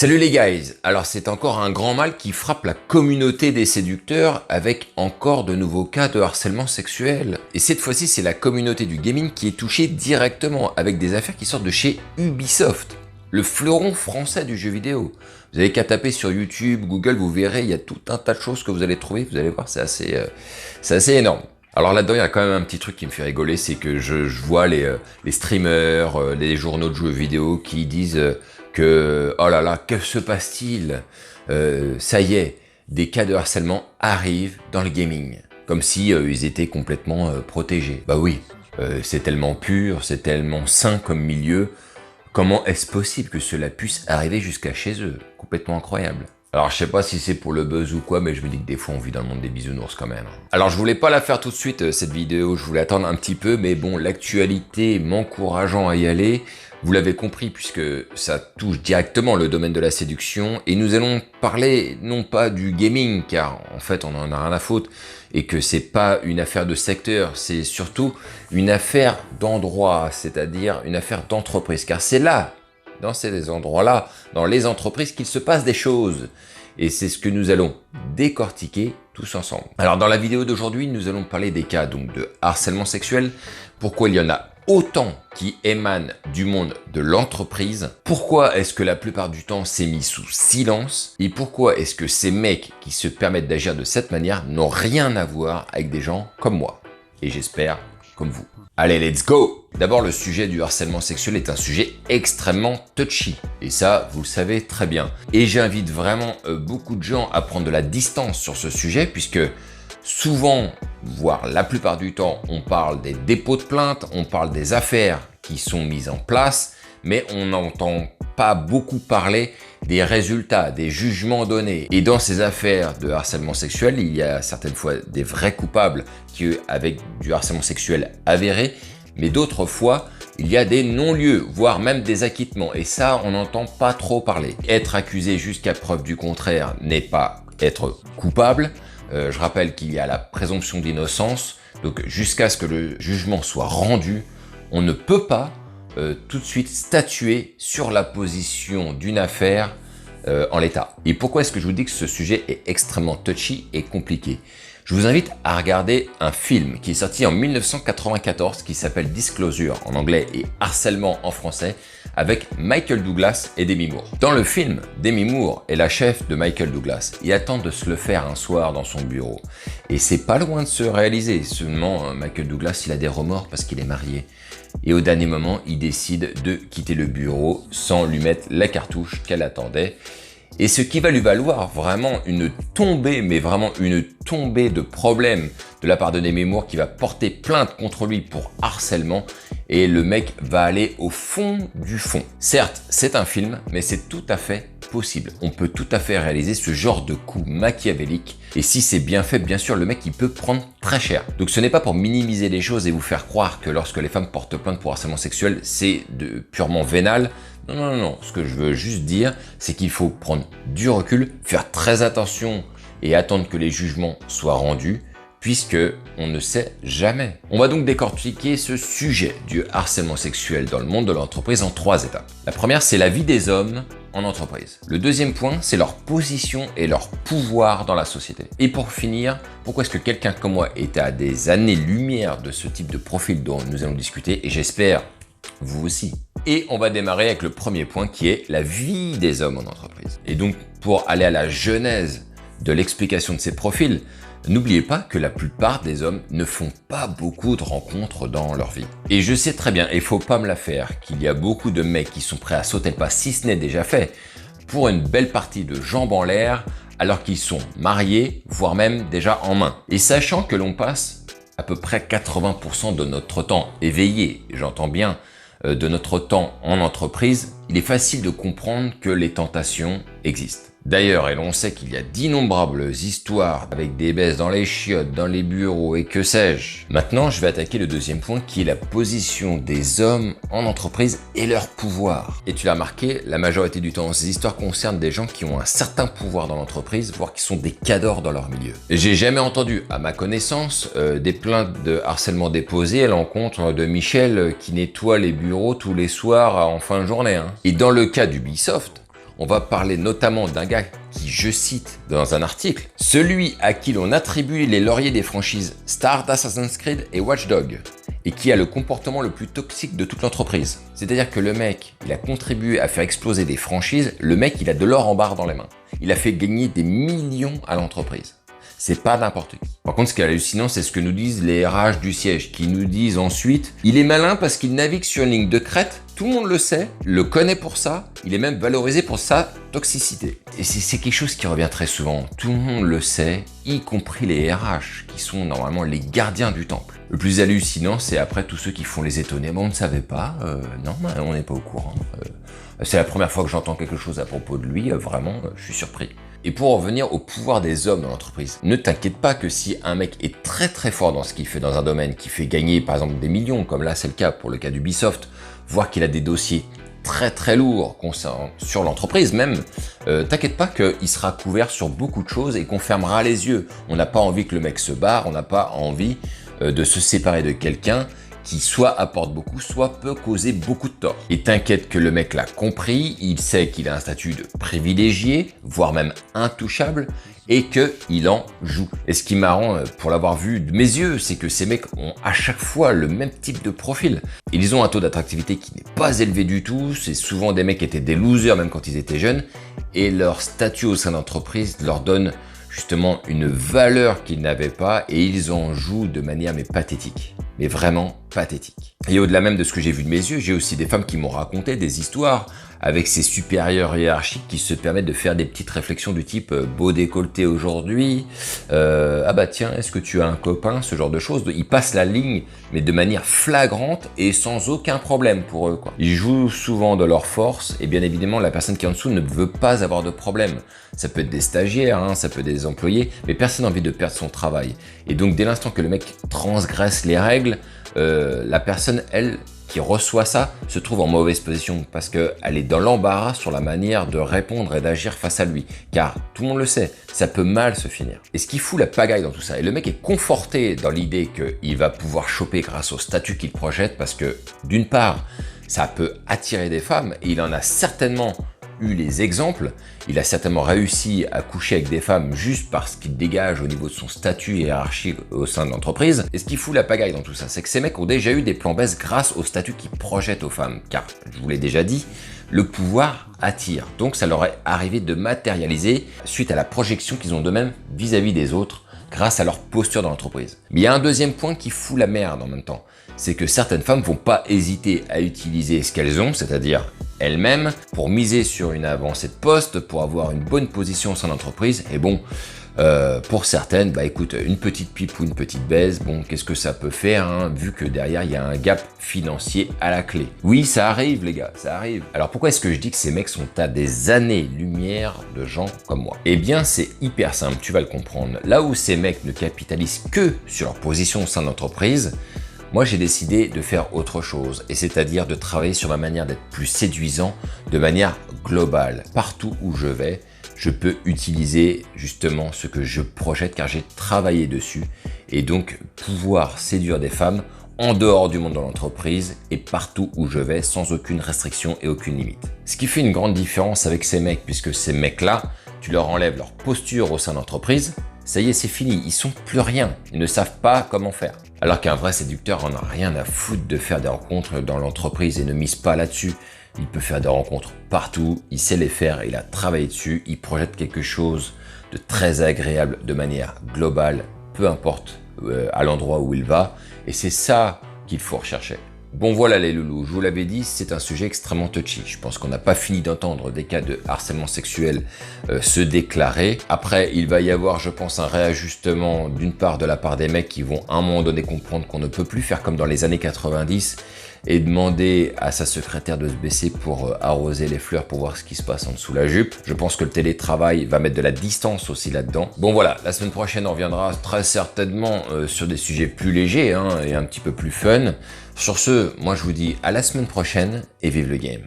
Salut les guys. Alors c'est encore un grand mal qui frappe la communauté des séducteurs avec encore de nouveaux cas de harcèlement sexuel. Et cette fois-ci c'est la communauté du gaming qui est touchée directement avec des affaires qui sortent de chez Ubisoft, le fleuron français du jeu vidéo. Vous avez qu'à taper sur YouTube, Google, vous verrez, il y a tout un tas de choses que vous allez trouver, vous allez voir, c'est assez énorme. Alors là-dedans, il y a quand même un petit truc qui me fait rigoler, c'est que je vois les streamers, les journaux de jeux vidéo qui disent que, oh là là, que se passe-t-il? Ça y est, des cas de harcèlement arrivent dans le gaming, comme si ils étaient complètement protégés. Bah oui, c'est tellement pur, c'est tellement sain comme milieu, comment est-ce possible que cela puisse arriver jusqu'à chez eux? Complètement incroyable. Alors je sais pas si c'est pour le buzz ou quoi, mais je me dis que des fois on vit dans le monde des bisounours quand même. Alors je voulais pas la faire tout de suite cette vidéo, je voulais attendre un petit peu, mais bon, l'actualité m'encourageant à y aller, vous l'avez compris puisque ça touche directement le domaine de la séduction, et nous allons parler non pas du gaming, car en fait on en a rien à foutre, et que c'est pas une affaire de secteur, c'est surtout une affaire d'endroit, c'est-à-dire une affaire d'entreprise, car c'est là, dans ces endroits-là, dans les entreprises, qu'il se passe des choses. Et c'est ce que nous allons décortiquer tous ensemble. Alors dans la vidéo d'aujourd'hui, nous allons parler des cas donc de harcèlement sexuel, pourquoi il y en a autant qui émanent du monde de l'entreprise, pourquoi est-ce que la plupart du temps c'est mis sous silence, et pourquoi est-ce que ces mecs qui se permettent d'agir de cette manière n'ont rien à voir avec des gens comme moi, et j'espère comme vous. Allez, let's go! D'abord, le sujet du harcèlement sexuel est un sujet extrêmement touchy. Et ça, vous le savez très bien. Et j'invite vraiment beaucoup de gens à prendre de la distance sur ce sujet, puisque souvent, voire la plupart du temps, on parle des dépôts de plainte, on parle des affaires qui sont mises en place, mais on n'entend pas beaucoup parler des résultats, des jugements donnés. Et dans ces affaires de harcèlement sexuel, il y a certaines fois des vrais coupables qui, avec du harcèlement sexuel avéré, mais d'autres fois, il y a des non-lieux, voire même des acquittements. Et ça, on n'entend pas trop parler. Être accusé jusqu'à preuve du contraire n'est pas être coupable. Je rappelle qu'il y a la présomption d'innocence. Donc jusqu'à ce que le jugement soit rendu, on ne peut pas tout de suite statuer sur la position d'une affaire en l'état. Et pourquoi est-ce que je vous dis que ce sujet est extrêmement touchy et compliqué? Je vous invite à regarder un film qui est sorti en 1994 qui s'appelle Disclosure en anglais et Harcèlement en français, avec Michael Douglas et Demi Moore. Dans le film, Demi Moore est la chef de Michael Douglas. Il attend de se le faire un soir dans son bureau. Et c'est pas loin de se réaliser. Seulement, Michael Douglas, il a des remords parce qu'il est marié. Et au dernier moment, il décide de quitter le bureau sans lui mettre la cartouche qu'elle attendait. Et ce qui va lui valoir vraiment une tombée, mais vraiment une tombée de problèmes de la part de Demi Moore qui va porter plainte contre lui pour harcèlement, et le mec va aller au fond du fond. Certes, c'est un film, mais c'est tout à fait possible. On peut tout à fait réaliser ce genre de coup machiavélique, et si c'est bien fait, bien sûr, le mec il peut prendre très cher. Donc ce n'est pas pour minimiser les choses et vous faire croire que lorsque les femmes portent plainte pour harcèlement sexuel, c'est purement vénal. Non, non, non, ce que je veux juste dire, c'est qu'il faut prendre du recul, faire très attention et attendre que les jugements soient rendus, puisque on ne sait jamais. On va donc décortiquer ce sujet du harcèlement sexuel dans le monde de l'entreprise en 3 étapes. La première, c'est la vie des hommes en entreprise. Le deuxième point, c'est leur position et leur pouvoir dans la société. Et pour finir, pourquoi est-ce que quelqu'un comme moi est à des années-lumière de ce type de profil dont nous allons discuter, et j'espère vous aussi. Et on va démarrer avec le premier point qui est la vie des hommes en entreprise. Et donc, pour aller à la genèse de l'explication de ces profils, n'oubliez pas que la plupart des hommes ne font pas beaucoup de rencontres dans leur vie. Et je sais très bien, et faut pas me la faire, qu'il y a beaucoup de mecs qui sont prêts à sauter le pas, si ce n'est déjà fait, pour une belle partie de jambes en l'air, alors qu'ils sont mariés, voire même déjà en main. Et sachant que l'on passe à peu près 80% de notre temps éveillé, j'entends bien, de notre temps en entreprise, il est facile de comprendre que les tentations existent. D'ailleurs, et l'on sait qu'il y a d'innombrables histoires avec des baisses dans les chiottes, dans les bureaux et que sais-je. Maintenant, je vais attaquer le deuxième point qui est la position des hommes en entreprise et leur pouvoir. Et tu l'as remarqué, la majorité du temps, ces histoires concernent des gens qui ont un certain pouvoir dans l'entreprise, voire qui sont des cadors dans leur milieu. J'ai jamais entendu, à ma connaissance, des plaintes de harcèlement déposées à l'encontre de Michel qui nettoie les bureaux tous les soirs en fin de journée. Et dans le cas d'Ubisoft, On va parler notamment d'un gars qui, je cite dans un article, « Celui à qui l'on attribue les lauriers des franchises Star, Assassin's Creed et Watch Dogs, et qui a le comportement le plus toxique de toute l'entreprise. » C'est-à-dire que le mec, il a contribué à faire exploser des franchises, le mec, il a de l'or en barre dans les mains. Il a fait gagner des millions à l'entreprise. C'est pas n'importe qui. Par contre, ce qui est hallucinant, c'est ce que nous disent les RH du siège, qui nous disent ensuite « Il est malin parce qu'il navigue sur une ligne de crête, tout le monde le sait, le connaît pour ça, il est même valorisé pour sa toxicité. » Et c'est quelque chose qui revient très souvent. Tout le monde le sait, y compris les RH, qui sont normalement les gardiens du temple. Le plus hallucinant, c'est après tous ceux qui font les étonnés. Bon, on ne savait pas, non, on n'est pas au courant. C'est la première fois que j'entends quelque chose à propos de lui, vraiment, je suis surpris. Et pour en revenir au pouvoir des hommes dans l'entreprise, ne t'inquiète pas que si un mec est très très fort dans ce qu'il fait dans un domaine, qui fait gagner par exemple des millions, comme là c'est le cas pour le cas d'Ubisoft, voire qu'il a des dossiers très très lourds sur l'entreprise même, t'inquiète pas qu'il sera couvert sur beaucoup de choses et qu'on fermera les yeux. On n'a pas envie que le mec se barre, on n'a pas envie de se séparer de quelqu'un qui soit apporte beaucoup, soit peut causer beaucoup de tort. Et t'inquiète que le mec l'a compris, il sait qu'il a un statut de privilégié, voire même intouchable, et qu'il en joue. Et ce qui est marrant, pour l'avoir vu de mes yeux, c'est que ces mecs ont à chaque fois le même type de profil. Ils ont un taux d'attractivité qui n'est pas élevé du tout, c'est souvent des mecs qui étaient des losers même quand ils étaient jeunes, et leur statut au sein d'entreprise leur donne justement une valeur qu'ils n'avaient pas, et ils en jouent de manière mais pathétique. Mais vraiment pathétique. Et au-delà même de ce que j'ai vu de mes yeux, j'ai aussi des femmes qui m'ont raconté des histoires avec ces supérieurs hiérarchiques qui se permettent de faire des petites réflexions du type beau décolleté aujourd'hui, ah bah tiens, est-ce que tu as un copain, ce genre de choses. Ils passent la ligne, mais de manière flagrante et sans aucun problème pour eux, quoi. Ils jouent souvent de leur force, et bien évidemment, la personne qui est en dessous ne veut pas avoir de problème. Ça peut être des stagiaires, hein, ça peut être des employés, mais personne n'a envie de perdre son travail. Et donc, dès l'instant que le mec transgresse les règles, la personne, elle, qui reçoit ça, se trouve en mauvaise position parce qu'elle est dans l'embarras sur la manière de répondre et d'agir face à lui. Car, tout le monde le sait, ça peut mal se finir. Et ce qui fout la pagaille dans tout ça, et le mec est conforté dans l'idée qu'il va pouvoir choper grâce au statut qu'il projette parce que, d'une part, ça peut attirer des femmes, et il en a certainement eu les exemples, il a certainement réussi à coucher avec des femmes juste parce qu'il dégage au niveau de son statut hiérarchique au sein de l'entreprise. Et ce qui fout la pagaille dans tout ça, c'est que ces mecs ont déjà eu des plans baisse grâce au statut qu'ils projettent aux femmes. Car, je vous l'ai déjà dit, le pouvoir attire. Donc ça leur est arrivé de matérialiser suite à la projection qu'ils ont d'eux-mêmes vis-à-vis des autres grâce à leur posture dans l'entreprise. Mais il y a un deuxième point qui fout la merde en même temps. C'est que certaines femmes vont pas hésiter à utiliser ce qu'elles ont, c'est-à-dire elles-mêmes, pour miser sur une avancée de poste, pour avoir une bonne position au sein de l'entreprise. Et bon, pour certaines, bah écoute, une petite pipe ou une petite baise, bon, qu'est-ce que ça peut faire, hein, vu que derrière, il y a un gap financier à la clé. Oui, ça arrive, les gars, ça arrive. Alors pourquoi est-ce que je dis que ces mecs sont à des années-lumière de gens comme moi? Eh bien, c'est hyper simple, tu vas le comprendre. Là où ces mecs ne capitalisent que sur leur position au sein de l'entreprise, moi, j'ai décidé de faire autre chose, et c'est-à-dire de travailler sur ma manière d'être plus séduisant de manière globale. Partout où je vais, je peux utiliser justement ce que je projette car j'ai travaillé dessus, et donc pouvoir séduire des femmes en dehors du monde de l'entreprise et partout où je vais sans aucune restriction et aucune limite. Ce qui fait une grande différence avec ces mecs, puisque ces mecs-là, tu leur enlèves leur posture au sein de l'entreprise, ça y est, c'est fini, ils sont plus rien, ils ne savent pas comment faire. Alors qu'un vrai séducteur en a rien à foutre de faire des rencontres dans l'entreprise et ne mise pas là-dessus. Il peut faire des rencontres partout, il sait les faire, il a travaillé dessus, il projette quelque chose de très agréable de manière globale, peu importe à l'endroit où il va, et c'est ça qu'il faut rechercher. Bon voilà les loulous, je vous l'avais dit, c'est un sujet extrêmement touchy. Je pense qu'on n'a pas fini d'entendre des cas de harcèlement sexuel se déclarer. Après, il va y avoir, je pense, un réajustement d'une part de la part des mecs qui vont à un moment donné comprendre qu'on ne peut plus faire comme dans les années 90 et demander à sa secrétaire de se baisser pour arroser les fleurs pour voir ce qui se passe en dessous la jupe. Je pense que le télétravail va mettre de la distance aussi là-dedans. Bon voilà, la semaine prochaine on reviendra très certainement sur des sujets plus légers hein, et un petit peu plus fun. Sur ce, moi je vous dis à la semaine prochaine et vive le game.